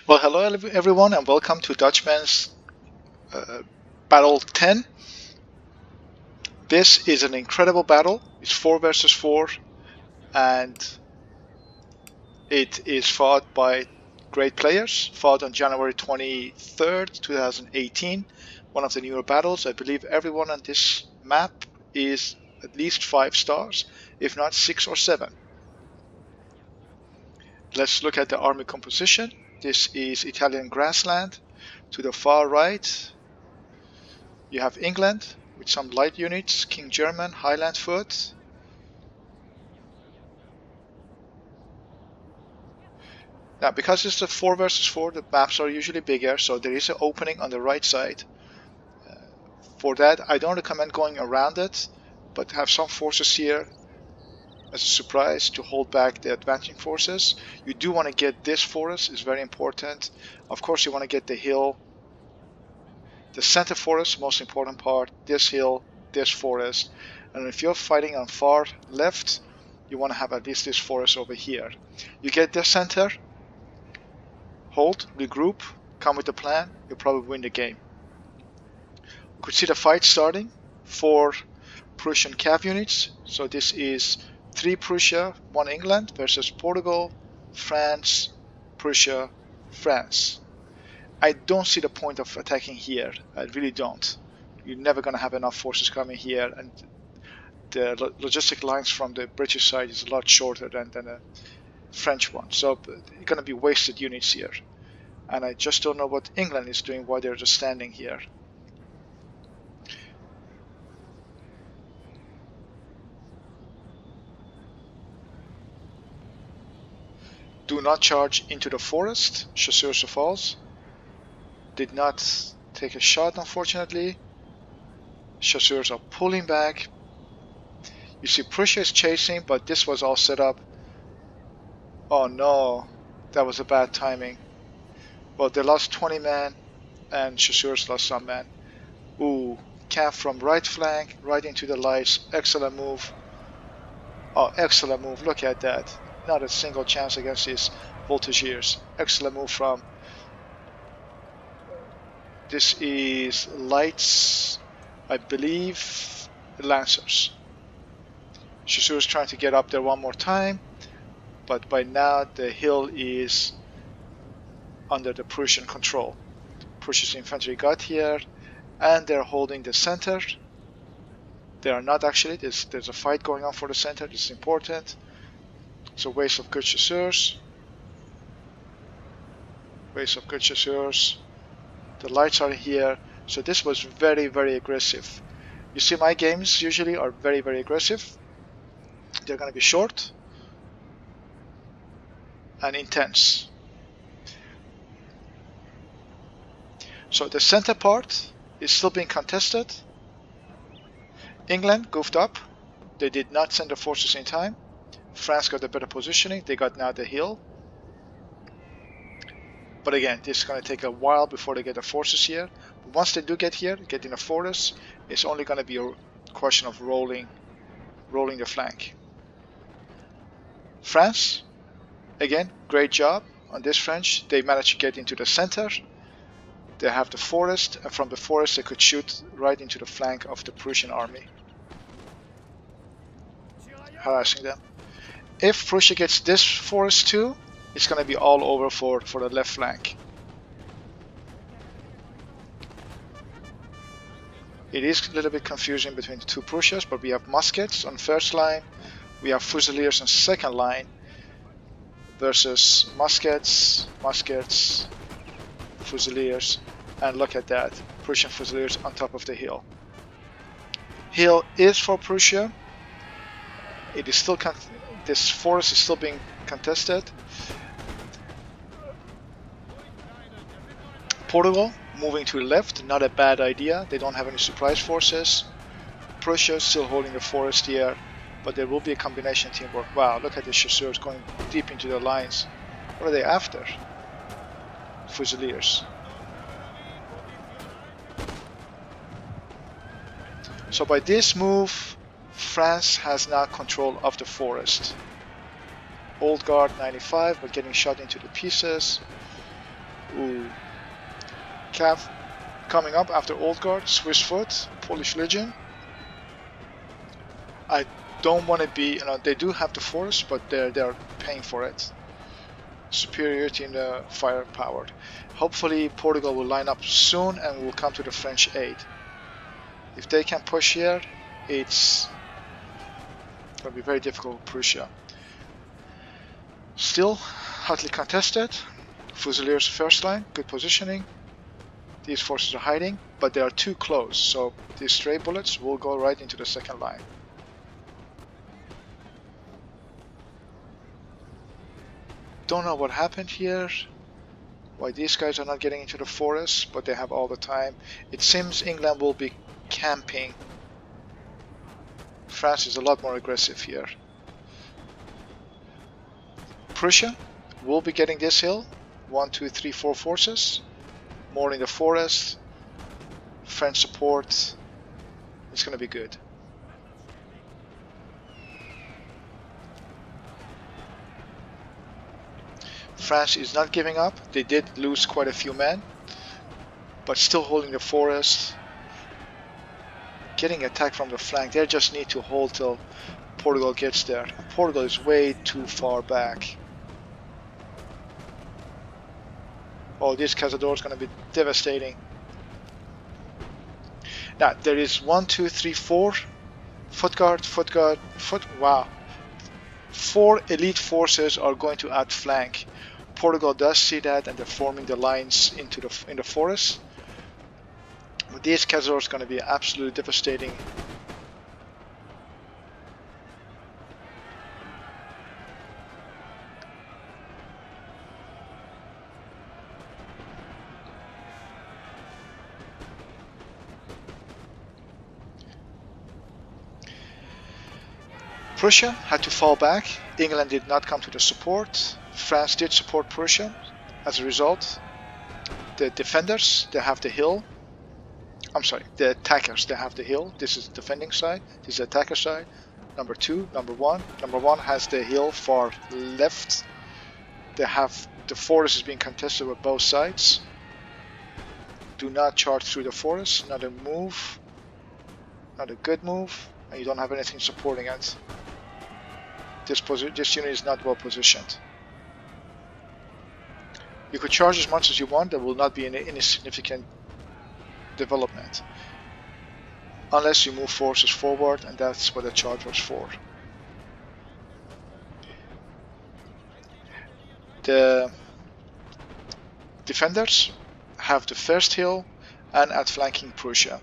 Well, hello everyone, and welcome to Dutchman's Battle 10. This is an incredible battle. It's 4 versus 4, and it is fought by great players. Fought on January 23rd, 2018. One of the newer battles. I believe everyone on this map is at least 5 stars, if not 6 or 7. Let's look at the army composition. This is Italian Grassland. To the far right, you have England with some light units, King German, Highland Foot. Now, because it's a 4 versus 4, the maps are usually bigger, so there is an opening on the right side. For that, I don't recommend going around it, but have some forces here as a surprise to hold back the advancing forces. You do want to get this forest, is very important. Of course, you want to get the hill. The center forest, most important part, this hill, this forest. And if you're fighting on far left, you want to have at least this forest over here. You get the center, hold, regroup, come with the plan, you'll probably win the game. You could see the fight starting. 4 Prussian cav units. So this is 3 Prussia, 1 England versus Portugal, France, Prussia, France. I don't see the point of attacking here. I really don't. You're never going to have enough forces coming here, and the logistic lines from the British side is a lot shorter than the French one. So you're going to be wasted units here. And I just don't know what England is doing while they're just standing here. Do not charge into the forest. Chasseurs of Falls. Did not take a shot, unfortunately. Chasseurs are pulling back. You see Prussia is chasing, but this was all set up. Oh no, that was a bad timing. Well, they lost 20 men, and Chasseurs lost some men. Ooh, cav from right flank, right into the lights. Excellent move. Oh, excellent move, look at that. Not a single chance against these voltigeurs. Excellent move from... This is lights, I believe, Lancers. Chasseurs trying to get up there one more time, but by now the hill is under the Prussian control. Prussian infantry got here, and they're holding the center. They are not actually, there's a fight going on for the center, this is important. It's a waste of good Chasseurs. Waste of good Chasseurs. The lights are here, so this was very, very aggressive. You see, my games usually are very, very aggressive. They're going to be short and intense. So the center part is still being contested. England goofed up. They did not send the forces in time. France got a better positioning. They got now the hill. But again, this is going to take a while before they get the forces here. But once they do get here, get in a forest, it's only going to be a question of rolling the flank. France, again, great job on this French. They managed to get into the center. They have the forest, and from the forest they could shoot right into the flank of the Prussian army, harassing them. If Prussia gets this forest too, it's going to be all over for the left flank. It is a little bit confusing between the 2 Prussias, but we have muskets on first line, we have fusiliers on second line, versus muskets, fusiliers, and look at that, Prussian fusiliers on top of the hill. Hill is for Prussia. It is still this forest is still being contested. Portugal moving to the left, not a bad idea. They don't have any surprise forces. Prussia still holding the forest here, but there will be a combination teamwork. Wow, look at the Chasseurs going deep into the lines. What are they after? Fusiliers. So by this move, France has now control of the forest. Old Guard 95, but getting shot into the pieces. Ooh. Cav coming up after Old Guard, Swiss Foot, Polish Legion. I don't want to be, they do have the force, but they're paying for it. Superiority in the firepower. Hopefully Portugal will line up soon and will come to the French aid. If they can push here, it's going to be very difficult with Prussia. Still hotly contested. Fusiliers first line, good positioning. These forces are hiding, but they are too close, so these stray bullets will go right into the second line. Don't know what happened here, why these guys are not getting into the forest, but they have all the time. It seems England will be camping. France is a lot more aggressive here. Prussia will be getting this hill. 1, 2, 3, 4 forces. More in the forest. French support. It's going to be good. France is not giving up. They did lose quite a few men, but still holding the forest. Getting attacked from the flank. They just need to hold till Portugal gets there. Portugal is way too far back. Oh, this Cazador is going to be devastating. Now, there is 1, 2, 3, 4. Foot guard. Wow. 4 elite forces are going to outflank. Portugal does see that, and they're forming the lines in the forest. But this Cazador is going to be absolutely devastating. Prussia had to fall back. England did not come to the support. France did support Prussia. As a result, the defenders, they have the hill. I'm sorry, the attackers, they have the hill. This is the defending side. This is the attacker side. Number 2, number 1. Number 1 has the hill far left. They have the forest is being contested with both sides. Do not charge through the forest. Not a move. Not a good move. And you don't have anything supporting it. This unit is not well positioned. You could charge as much as you want. There will not be any significant development unless you move forces forward, and that's what the charge was for. The defenders have the first hill and outflanking Prussia.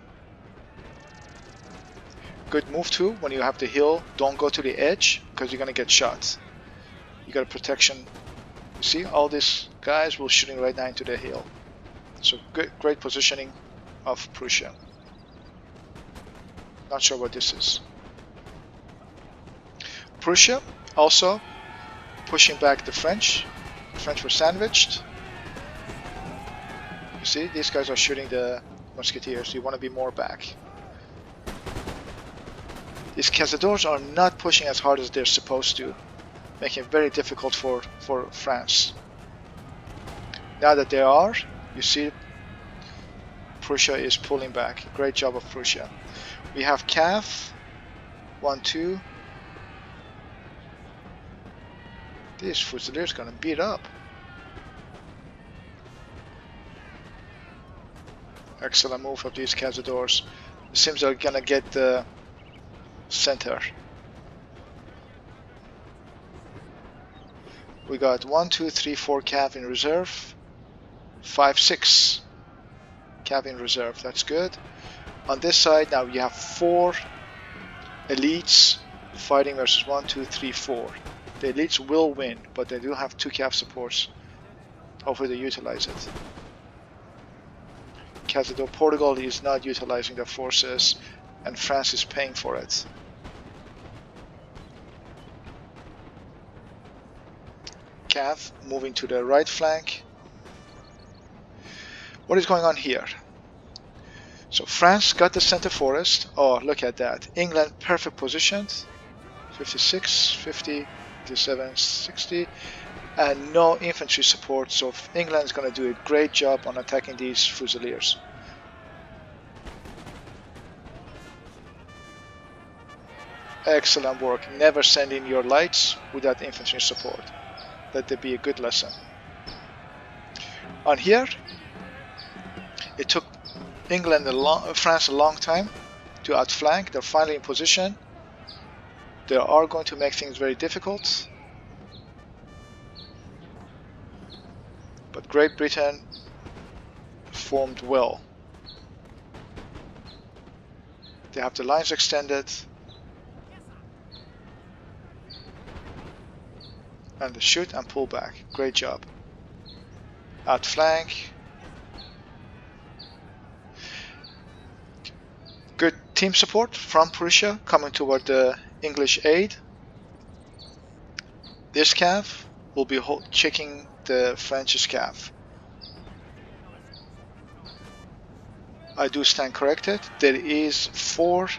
Good move too. When you have the hill, don't go to the edge because you're gonna get shot. You got a protection. You see, all these guys will shooting right now into the hill. So great positioning of Prussia. Not sure what this is. Prussia also pushing back the French. The French were sandwiched. You see, these guys are shooting the musketeers. You want to be more back. These Cazadors are not pushing as hard as they're supposed to, making it very difficult for France. Now that they are, you see Prussia is pulling back. Great job of Prussia. We have Cav. 1, 2. This Fusilier gonna beat up. Excellent move of these Cazadors. It seems they're gonna get the center. We got 1, 2, 3, 4 Cav in reserve. 5, 6 Cav in reserve. That's good. On this side now you have 4 elites fighting versus 1, 2, 3, 4. The elites will win, but they do have 2 Cav supports. Hopefully they utilize it. Cazador Portugal is not utilizing their forces, and France is paying for it. Cav moving to the right flank. What is going on here? So France got the center forest. Oh, look at that. England perfect positioned. 56, 50, 57, 60. and no infantry support, so England is going to do a great job on attacking these Fusiliers. Excellent work. Never send in your lights without infantry support. Let there be a good lesson. On here, it took France a long time to outflank. They're finally in position. They are going to make things very difficult. But Great Britain formed well. They have the lines extended. And the shoot and pull back. Great job. Outflank. Good team support from Prussia coming toward the English aid. This cav will be checking the French's cav. I do stand corrected. There is 4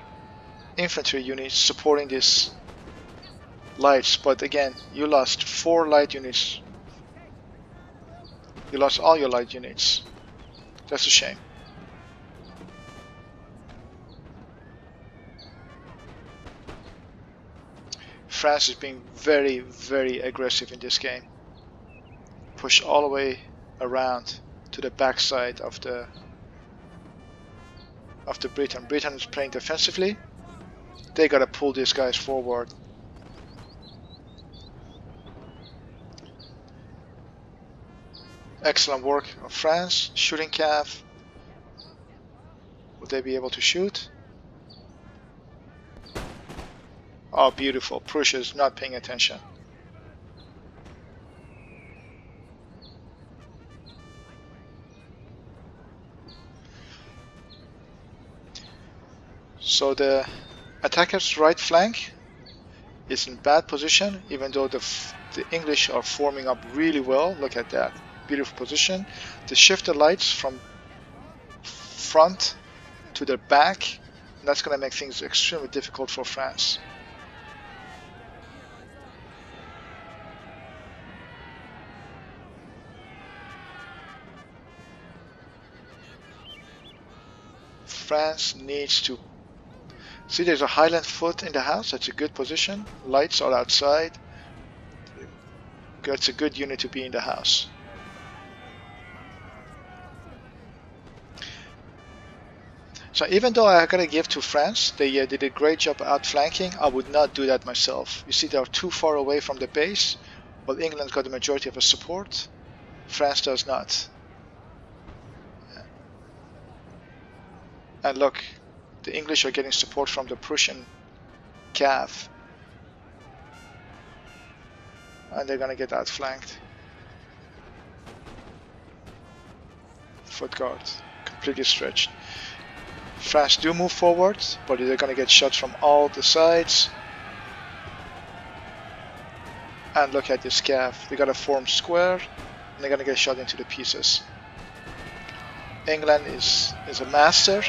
infantry units supporting this lights, but again, you lost 4 light units. You lost all your light units. That's a shame. France is being very, very aggressive in this game. Push all the way around to the backside of the Britain. Britain is playing defensively. They gotta pull these guys forward. Excellent work of France. Shooting cav. Will they be able to shoot? Oh, beautiful. Prussia is not paying attention. So the attacker's right flank is in bad position, even though the English are forming up really well. Look at that. Beautiful position. They shift the lights from front to the back, and that's going to make things extremely difficult for France. France needs to see, there's a Highland foot in the house. That's a good position. Lights are outside. That's a good unit to be in the house. So even though I gotta give to France, they did a great job outflanking, I would not do that myself. You see, they are too far away from the base, while England's got the majority of the support. France does not. And look, the English are getting support from the Prussian cav. And they're gonna get outflanked. Foot guard, completely stretched. France do move forward, but they're gonna get shots from all the sides. And look at this cav. They gotta form square, and they're gonna get shot into the pieces. England is a master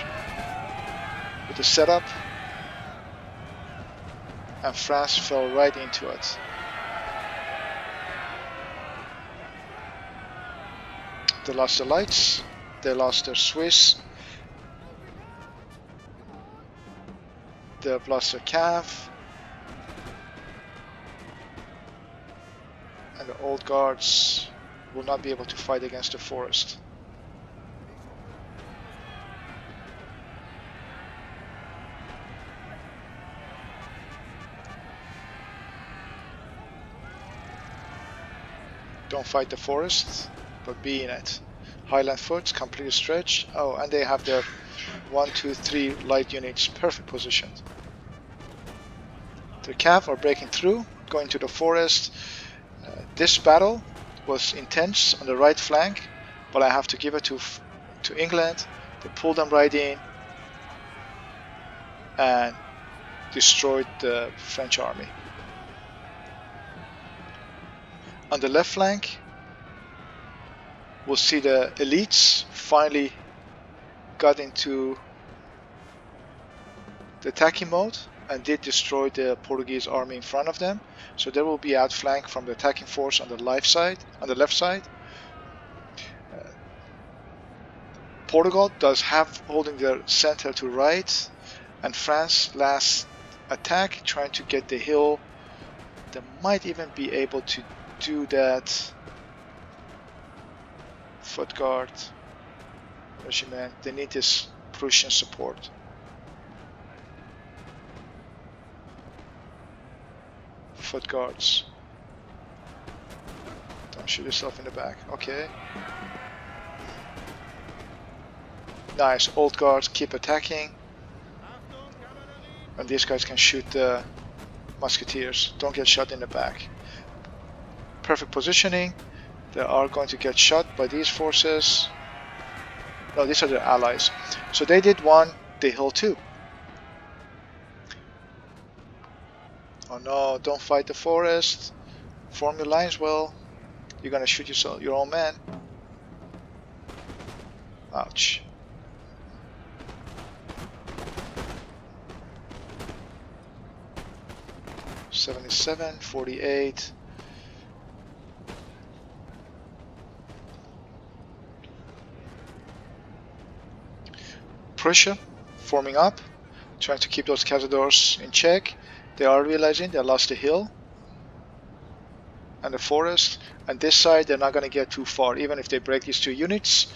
with the setup, and France fell right into it. They lost the lights, they lost their Swiss, they've lost their cav, and the old guards will not be able to fight against the forest. Don't fight the forest, but be in it. Highland foot, completely stretched. Oh, and they have their 1, 2, 3 light units perfect positioned. The cav are breaking through, going to the forest. This battle was intense on the right flank, but I have to give it to England. They pulled them right in and destroyed the French army. On the left flank, we'll see the elites finally got into the attacking mode. and did destroy the Portuguese army in front of them. So there will be outflank from the attacking force on the left side. Portugal does have holding their center to right, and France last attack trying to get the hill. They might even be able to do that. Foot guard regiment. They need this Prussian support. Foot guards. Don't shoot yourself in the back. Okay. Nice. Old guards keep attacking. And these guys can shoot the musketeers. Don't get shot in the back. Perfect positioning. They are going to get shot by these forces. No, these are their allies. So they did one, the hill too. Oh no, don't fight the forest. Form your lines well. You're gonna shoot yourself, your own man. Ouch. $77, 48. Prussia forming up, trying to keep those cazadors in check. They are realizing they lost the hill and the forest, and this side they're not going to get too far. Even if they break these two units,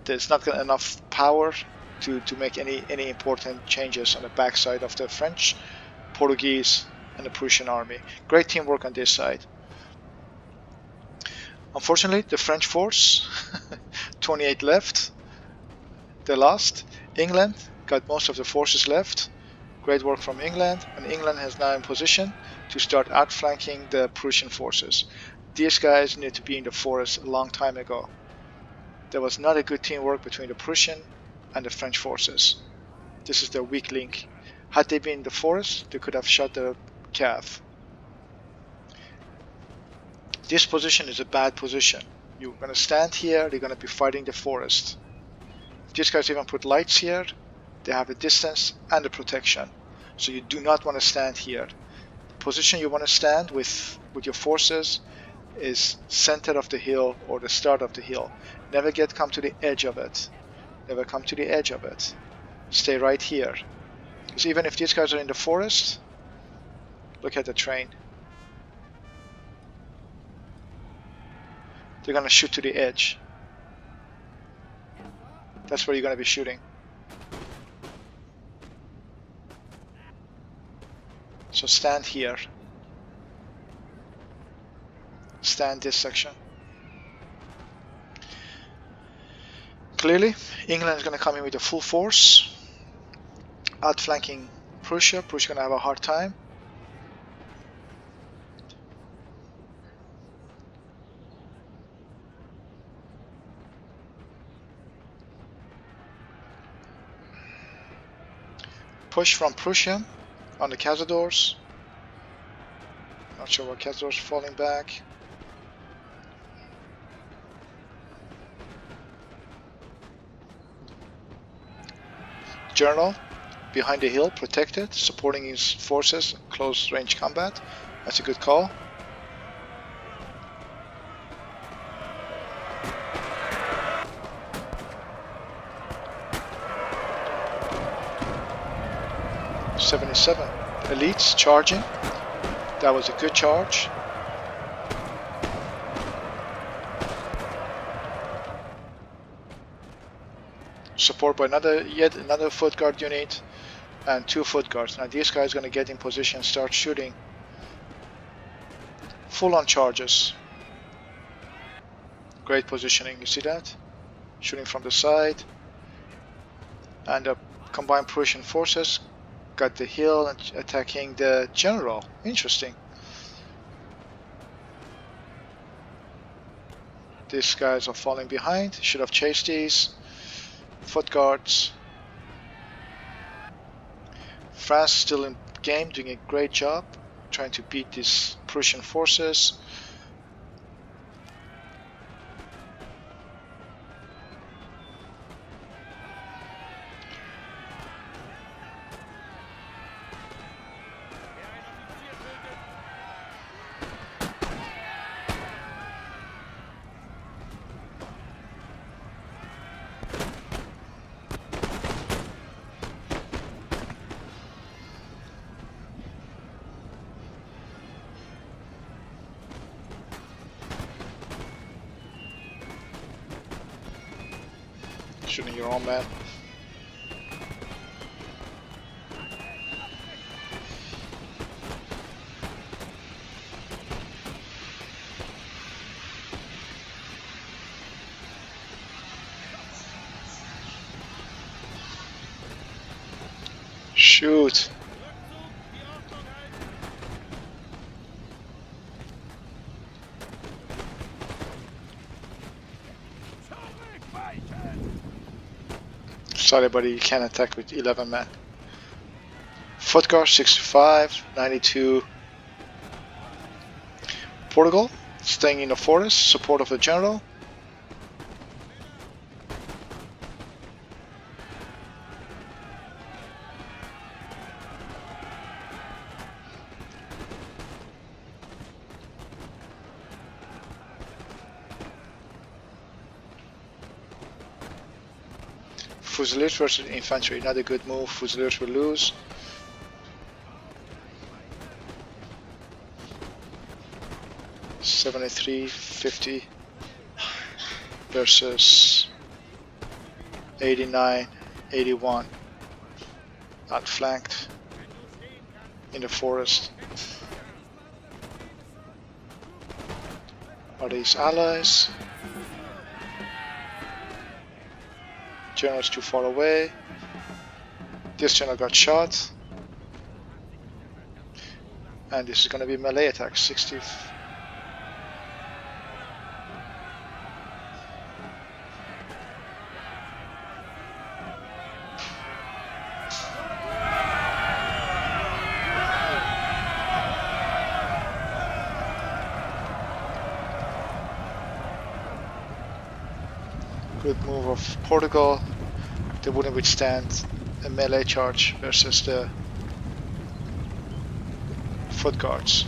there's not enough power to make any important changes on the backside of the French, Portuguese, and the Prussian army. Great teamwork on this side. Unfortunately, the French force, 28 left, they lost. England got most of the forces left. Great work from England, and England has now in position to start outflanking the Prussian forces. These guys need to be in the forest a long time ago. There was not a good teamwork between the Prussian and the French forces. This is their weak link. Had they been in the forest, they could have shot the cav. This position is a bad position. You're going to stand here, they're going to be fighting the forest. If these guys even put lights here, they have a distance and a protection. So you do not want to stand here. The position you want to stand with your forces is center of the hill or the start of the hill. Never come to the edge of it. Never come to the edge of it. Stay right here. Because even if these guys are in the forest, look at the train. They're going to shoot to the edge. That's where you're going to be shooting. So stand here. Stand this section. Clearly, England is going to come in with a full force, outflanking Prussia. Prussia is going to have a hard time. Push from Prussia on the cazadors. Not sure what cazadors falling back. General behind the hill, protected, supporting his forces in close range combat. That's a good call. $77. Elites charging. That was a good charge. Support by yet another foot guard unit and 2 foot guards. Now these guys are going to get in position and start shooting. Full on charges. Great positioning, you see that? Shooting from the side. And the combined Prussian forces got the hill and attacking the general. Interesting. These guys are falling behind. Should have chased these. Foot guards. France still in game, doing a great job trying to beat these Prussian forces. Shooting your own man. Shoot. Sorry, buddy, you can't attack with 11 men. Foot guard 65, 92. Portugal, staying in the forest, support of the general. Fusiliers versus infantry, not a good move. Fusiliers will lose. $73, $50 versus 89, 81. Outflanked in the forest. Are these allies? General's too far away. This general got shot. And this is going to be melee attack. 60. Good move of Portugal. They wouldn't withstand a melee charge versus the foot guards.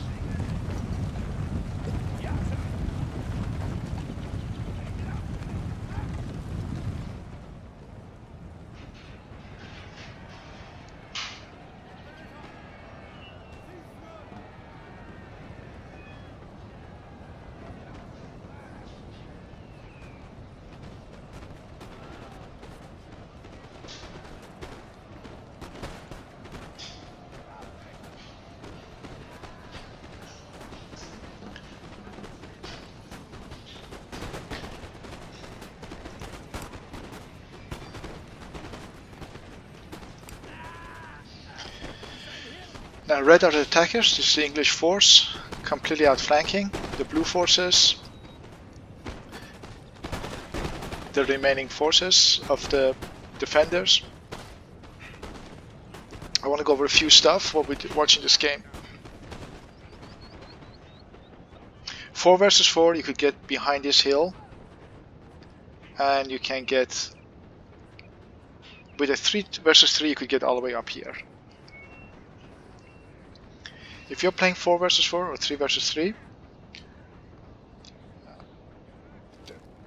Now red are the attackers, this is the English force, completely outflanking the blue forces, the remaining forces of the defenders. I want to go over a few stuff while we're watching this game. 4 versus 4, you could get behind this hill, and you can get, with a 3 versus 3, you could get all the way up here. If you're playing 4 versus 4 or 3 versus 3,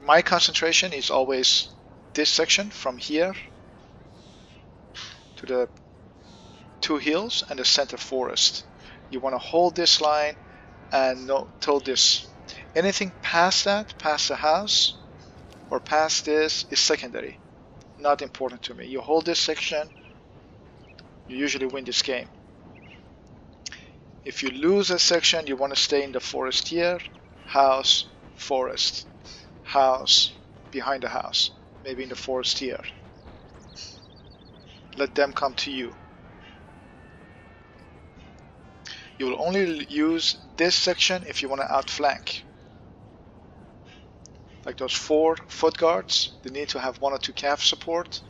my concentration is always this section from here to the 2 hills and the center forest. You want to hold this line and told this. Anything past that, past the house or past this, is secondary. Not important to me. You hold this section, you usually win this game. If you lose a section, you want to stay in the forest here. House, forest, house, behind the house, maybe in the forest here. Let them come to you. You will only use this section if you want to outflank. Like those 4 foot guards, they need to have 1 or 2 calf support,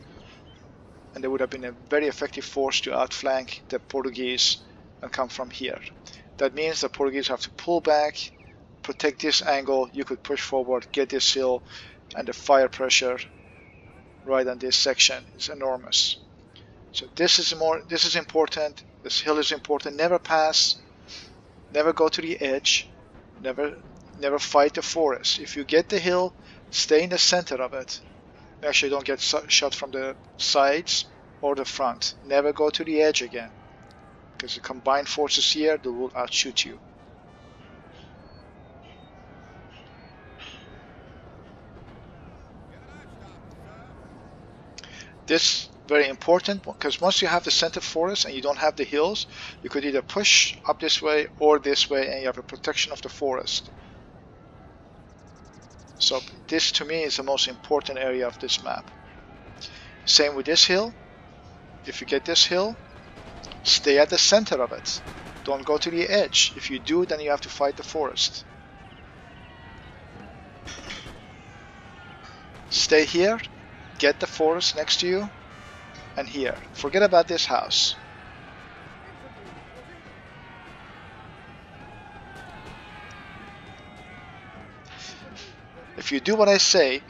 and they would have been a very effective force to outflank the Portuguese and come from here. That means the Portuguese have to pull back, protect this angle. You could push forward, get this hill, and the fire pressure right on this section is enormous. So this is important. This hill is important. Never pass, never go to the edge, never fight the forest. If you get the hill, stay in the center of it. Actually, don't get shot from the sides or the front. Never go to the edge again, because the combined forces here, they will outshoot you. This very important because once you have the center forest and you don't have the hills, you could either push up this way or this way and you have a protection of the forest. So this to me is the most important area of this map. Same with this hill. If you get this hill, stay at the center of it. Don't go to the edge. If you do, then you have to fight the forest. Stay here, get the forest next to you, and here. Forget about this house. If you do what I say,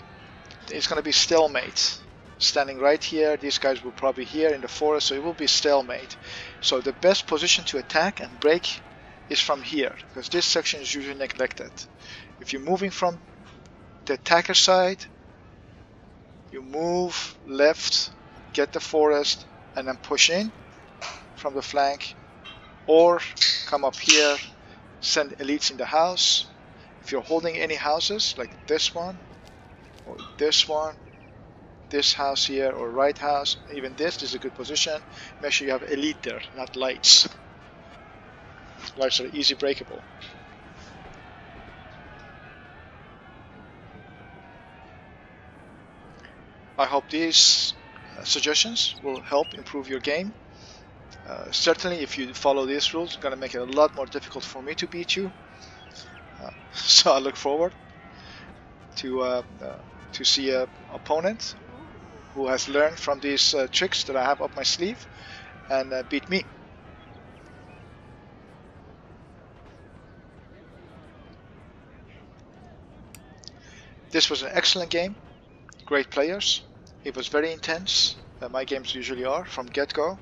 it's going to be stalemate. Standing right here, these guys will probably here in the forest, so it will be stalemate. So the best position to attack and break is from here, because this section is usually neglected. If you're moving from the attacker side, you move left, get the forest, and then push in from the flank, or come up here, send elites in the house. If you're holding any houses, like this one, or this one, this house here, or right house, even this is a good position. Make sure you have elite there, not lights. Lights are easy breakable. I hope these suggestions will help improve your game. Certainly if you follow these rules, it's going to make it a lot more difficult for me to beat you. So I look forward to see an opponent who has learned from these tricks that I have up my sleeve and beat me. This was an excellent game, great players. It was very intense. My games usually are from get-go.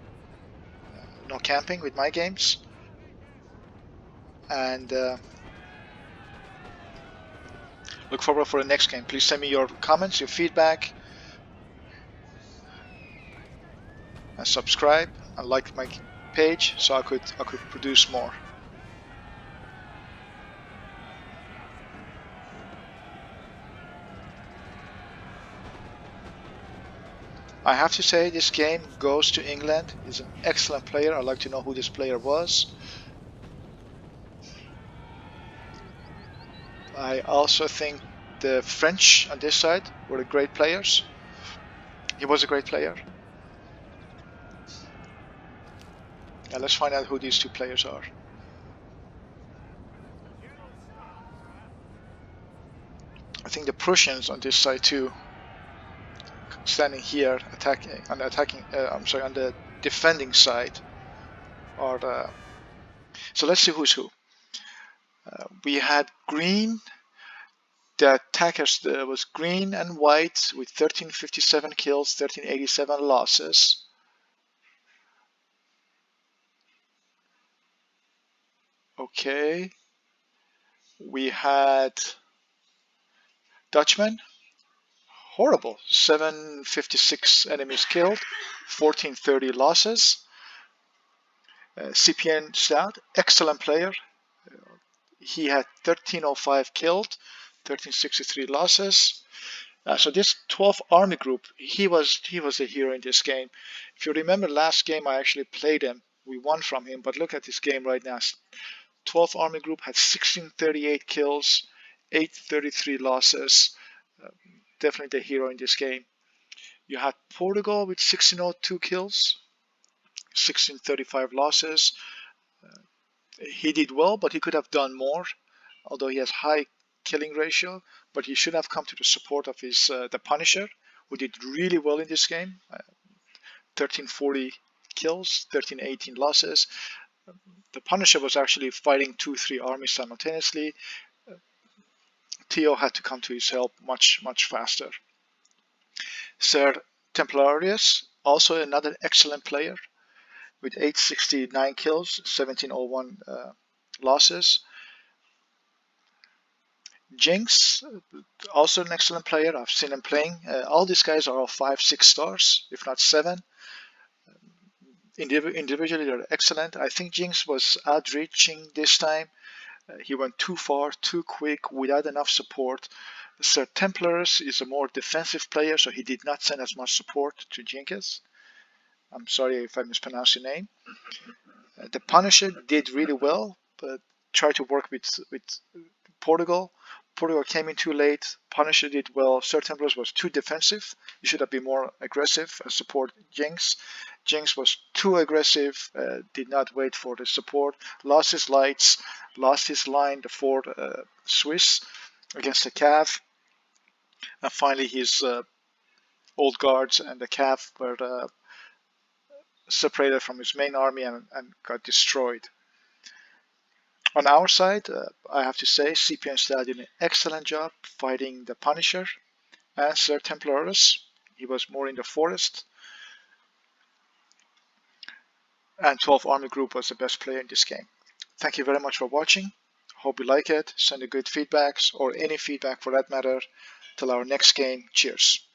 No camping with my games. And look forward for the next game. Please send me your comments, your feedback, and subscribe and like my page so I could produce more. I have to say this game goes to England. He's an excellent player. I'd like to know who this player was. I also think the French on this side were great players. He was a great player. Now let's find out who these two players are. I think the Prussians on this side too, standing here attacking on the defending side, are the. So let's see who's who. We had green. The attackers was green and white with 1357 kills, 1387 losses. Okay. We had Dutchman. Horrible. 756 enemies killed, 1430 losses. CPN Stought, excellent player. He had 1305 killed, 1363 losses. So this 12th army group, he was a hero in this game. If you remember last game, I actually played him. We won from him, but look at this game right now. 12th army group had 1638 kills, 833 losses. Definitely the hero in this game. You had Portugal with 1602 kills, 1635 losses. He did well, but he could have done more, although he has high killing ratio, but he should have come to the support of his the Punisher, who did really well in this game. 1340 kills, 1318 losses. The Punisher was actually fighting 2-3 armies simultaneously. Theo had to come to his help much faster. Sir Templarius, also another excellent player with 869 kills, 1701 losses. Jinx, also an excellent player. I've seen him playing. All these guys are all 5-6 stars, if not 7. Individually, they're excellent. I think Jinx was outreaching this time. He went too far, too quick, without enough support. Sir Templarius is a more defensive player, so he did not send as much support to Jinx. I'm sorry if I mispronounced your name. The Punisher did really well, but tried to work with Portugal. Portugal came in too late. Punisher did well. Sir Templarius was too defensive. You should have been more aggressive and support Jinx. Jinx was too aggressive, did not wait for the support, lost his lights, lost his line, the 4 Swiss against the cav. And finally his old guards and the cav were separated from his main army and got destroyed. On our side, I have to say CPN Stought did an excellent job fighting the Punisher and Sir Templarius. He was more in the forest. And 12 Army Group was the best player in this game. Thank you very much for watching. Hope you like it. Send a good feedbacks or any feedback for that matter. Till our next game. Cheers.